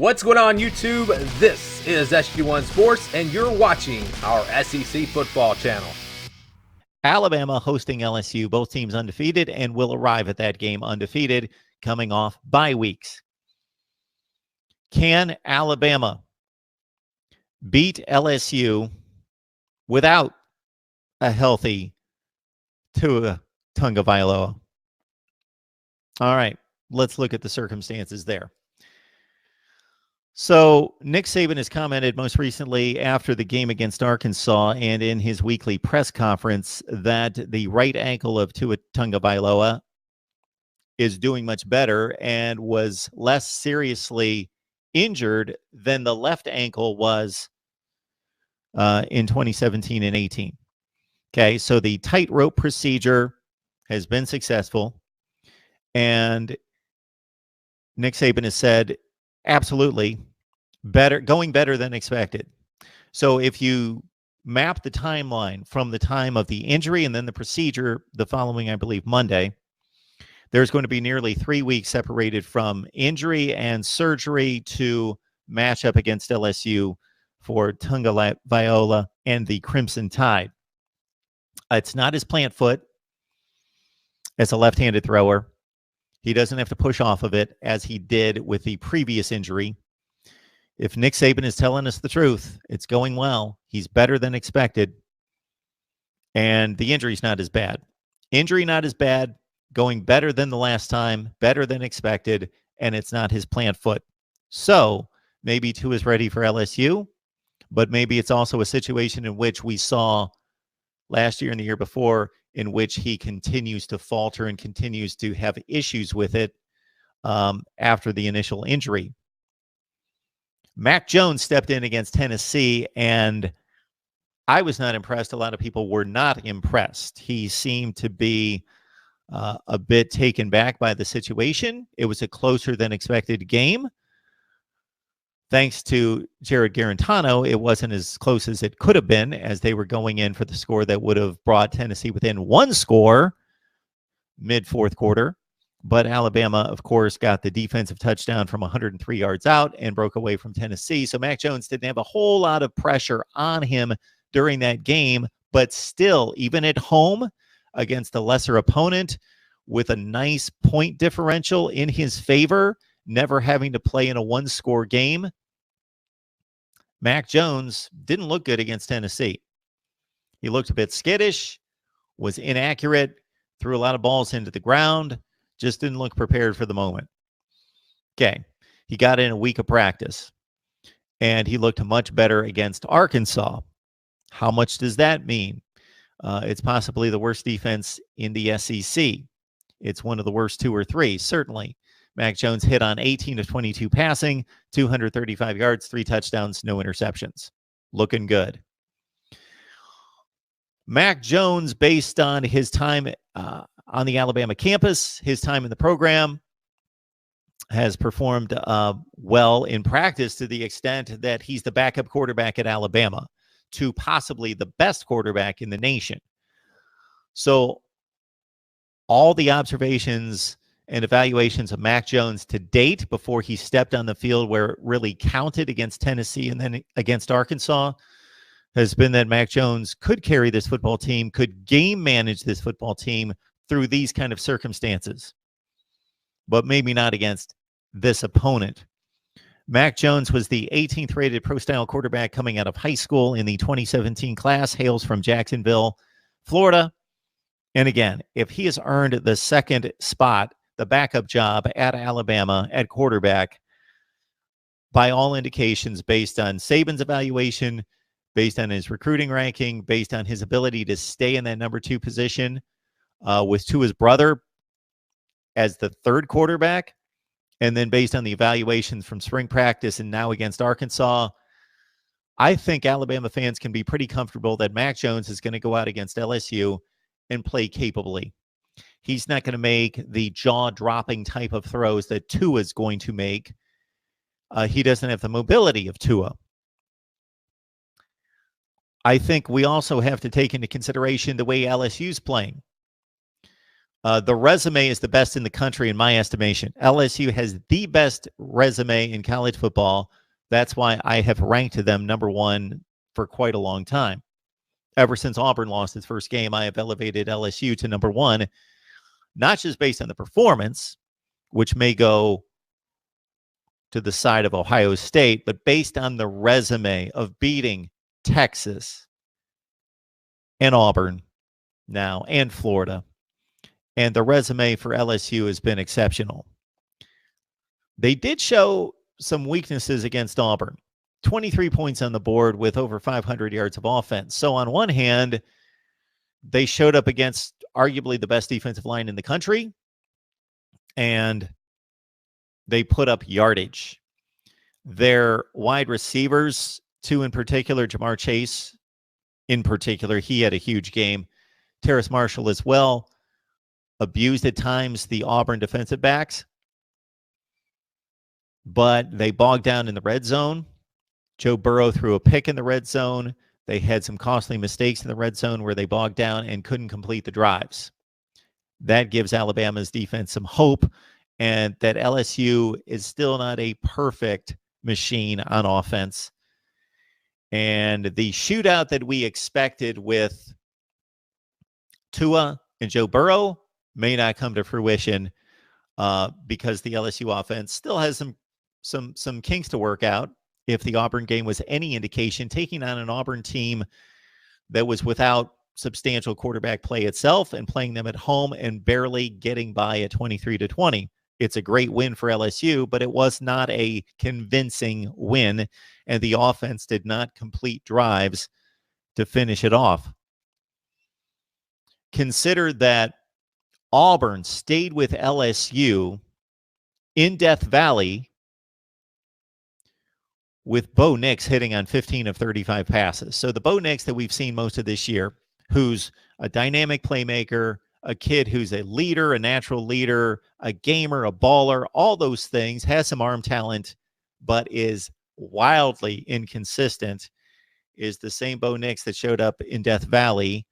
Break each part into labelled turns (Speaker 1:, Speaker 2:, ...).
Speaker 1: What's going on, YouTube? This is SG1 Sports, and you're watching our SEC football channel.
Speaker 2: Alabama hosting LSU, both teams undefeated, and will arrive at that game undefeated, coming off bye weeks. Can Alabama beat LSU without a healthy Tua Tagovailoa? All right, let's look at the circumstances there. So Nick Saban has commented most recently after the game against Arkansas and in his weekly press conference that the right ankle of Tua Tagovailoa is doing much better and was less seriously injured than the left ankle was in 2017 and 18. Okay, so the tightrope procedure has been successful, and Nick Saban has said, absolutely, going better than expected. So if you map the timeline from the time of the injury and then the procedure the following, I believe, Monday, there's going to be nearly 3 weeks separated from injury and surgery to match up against LSU for Tagovailoa and the Crimson Tide. It's not his plant foot as a left-handed thrower. He doesn't have to push off of it as he did with the previous injury. If Nick Saban is telling us the truth, it's going well. He's better than expected. And the injury's not as bad. Injury not as bad, going better than the last time, better than expected, and it's not his plant foot. So maybe Tua is ready for LSU, but maybe it's also a situation in which we saw last year and the year before, in which he continues to falter and continues to have issues with it after the initial injury. Mac Jones stepped in against Tennessee, and I was not impressed. A lot of people were not impressed. He seemed to be a bit taken back by the situation. It was a closer than expected game. Thanks to Jared Garantano, it wasn't as close as it could have been, as they were going in for the score that would have brought Tennessee within one score mid-fourth quarter. But Alabama, of course, got the defensive touchdown from 103 yards out and broke away from Tennessee. So Mac Jones didn't have a whole lot of pressure on him during that game. But still, even at home against a lesser opponent with a nice point differential in his favor, never having to play in a one-score game, Mac Jones didn't look good against Tennessee. He looked a bit skittish, was inaccurate, threw a lot of balls into the ground, just didn't look prepared for the moment. Okay, he got in a week of practice, and he looked much better against Arkansas. How much does that mean? It's possibly the worst defense in the SEC. It's one of the worst 2 or 3, certainly. Mac Jones hit on 18 of 22 passing, 235 yards, 3 touchdowns, no interceptions. Looking good. Mac Jones, based on his time on the Alabama campus, his time in the program, has performed well in practice to the extent that he's the backup quarterback at Alabama to possibly the best quarterback in the nation. So all the observations and evaluations of Mac Jones to date before he stepped on the field where it really counted against Tennessee and then against Arkansas has been that Mac Jones could carry this football team, could game manage this football team through these kind of circumstances, but maybe not against this opponent. Mac Jones was the 18th rated pro-style quarterback coming out of high school in the 2017 class, hails from Jacksonville, Florida. And again, if he has earned the second spot, the backup job at Alabama at quarterback, by all indications, based on Saban's evaluation, based on his recruiting ranking, based on his ability to stay in that number 2 position with Tua's brother as the third quarterback, and then based on the evaluations from spring practice and now against Arkansas, I think Alabama fans can be pretty comfortable that Mac Jones is going to go out against LSU and play capably. He's not going to make the jaw-dropping type of throws that Tua is going to make. He doesn't have the mobility of Tua. I think we also have to take into consideration the way LSU's playing. The resume is the best in the country, in my estimation. LSU has the best resume in college football. That's why I have ranked them number one for quite a long time. Ever since Auburn lost its first game, I have elevated LSU to number one, not just based on the performance, which may go to the side of Ohio State, but based on the resume of beating Texas and Auburn now and Florida. And the resume for LSU has been exceptional. They did show some weaknesses against Auburn. 23 points on the board with over 500 yards of offense. So on one hand, they showed up against arguably the best defensive line in the country, and they put up yardage. Their wide receivers, two in particular, Jamar Chase in particular, he had a huge game. Terrace Marshall as well, abused at times the Auburn defensive backs, but they bogged down in the red zone. Joe Burrow threw a pick in the red zone. They had some costly mistakes in the red zone where they bogged down and couldn't complete the drives. That gives Alabama's defense some hope, and that LSU is still not a perfect machine on offense. And the shootout that we expected with Tua and Joe Burrow may not come to fruition because the LSU offense still has some kinks to work out. If the Auburn game was any indication, taking on an Auburn team that was without substantial quarterback play itself and playing them at home and barely getting by at 23-20. It's a great win for LSU, but it was not a convincing win, and the offense did not complete drives to finish it off. Consider that Auburn stayed with LSU in Death Valley with Bo Nix hitting on 15 of 35 passes. So the Bo Nix that we've seen most of this year, who's a dynamic playmaker, a kid who's a leader, a natural leader, a gamer, a baller, all those things, has some arm talent, but is wildly inconsistent, is the same Bo Nix that showed up in Death Valley.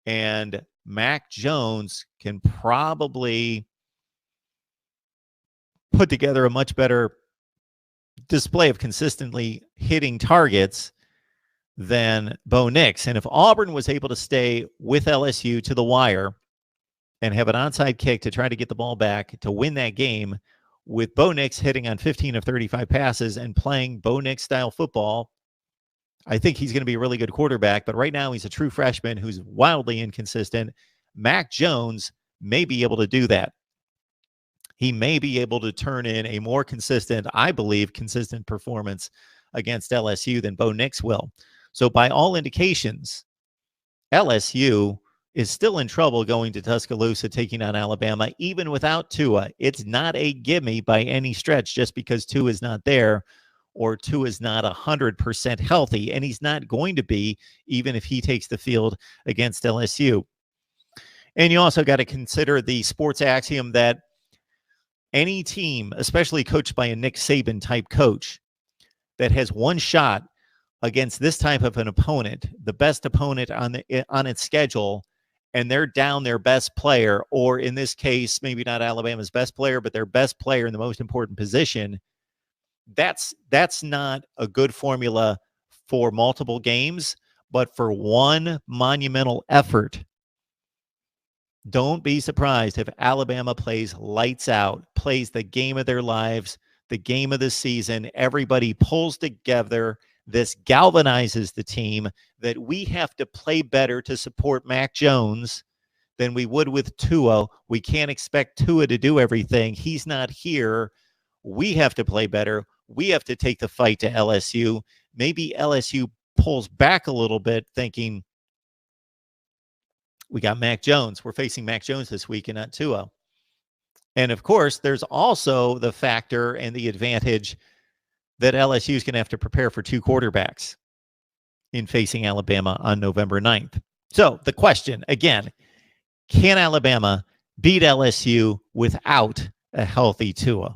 Speaker 2: And Mac Jones can probably put together a much better display of consistently hitting targets than Bo Nix. And if Auburn was able to stay with LSU to the wire and have an onside kick to try to get the ball back to win that game, with Bo Nix hitting on 15 of 35 passes and playing Bo Nix style football, I think he's going to be a really good quarterback. But right now he's a true freshman who's wildly inconsistent. Mac Jones may be able to do that. He may be able to turn in a more consistent, I believe, consistent performance against LSU than Bo Nix will. So by all indications, LSU is still in trouble going to Tuscaloosa taking on Alabama, even without Tua. It's not a gimme by any stretch just because Tua is not there or Tua is not 100% healthy, and he's not going to be even if he takes the field against LSU. And you also got to consider the sports axiom that any team, especially coached by a Nick Saban type coach, that has one shot against this type of an opponent, the best opponent on its schedule, and they're down their best player, or in this case, maybe not Alabama's best player, but their best player in the most important position, that's not a good formula for multiple games, but for one monumental effort. Don't be surprised if Alabama plays lights out, plays the game of their lives, the game of the season. Everybody pulls together. This galvanizes the team that we have to play better to support Mac Jones than we would with Tua. We can't expect Tua to do everything. He's not here. We have to play better. We have to take the fight to LSU. Maybe LSU pulls back a little bit thinking, we got Mac Jones. We're facing Mac Jones this week and not Tua. And of course, there's also the factor and the advantage that LSU is going to have to prepare for two quarterbacks in facing Alabama on November 9th. So the question, again, can Alabama beat LSU without a healthy Tua?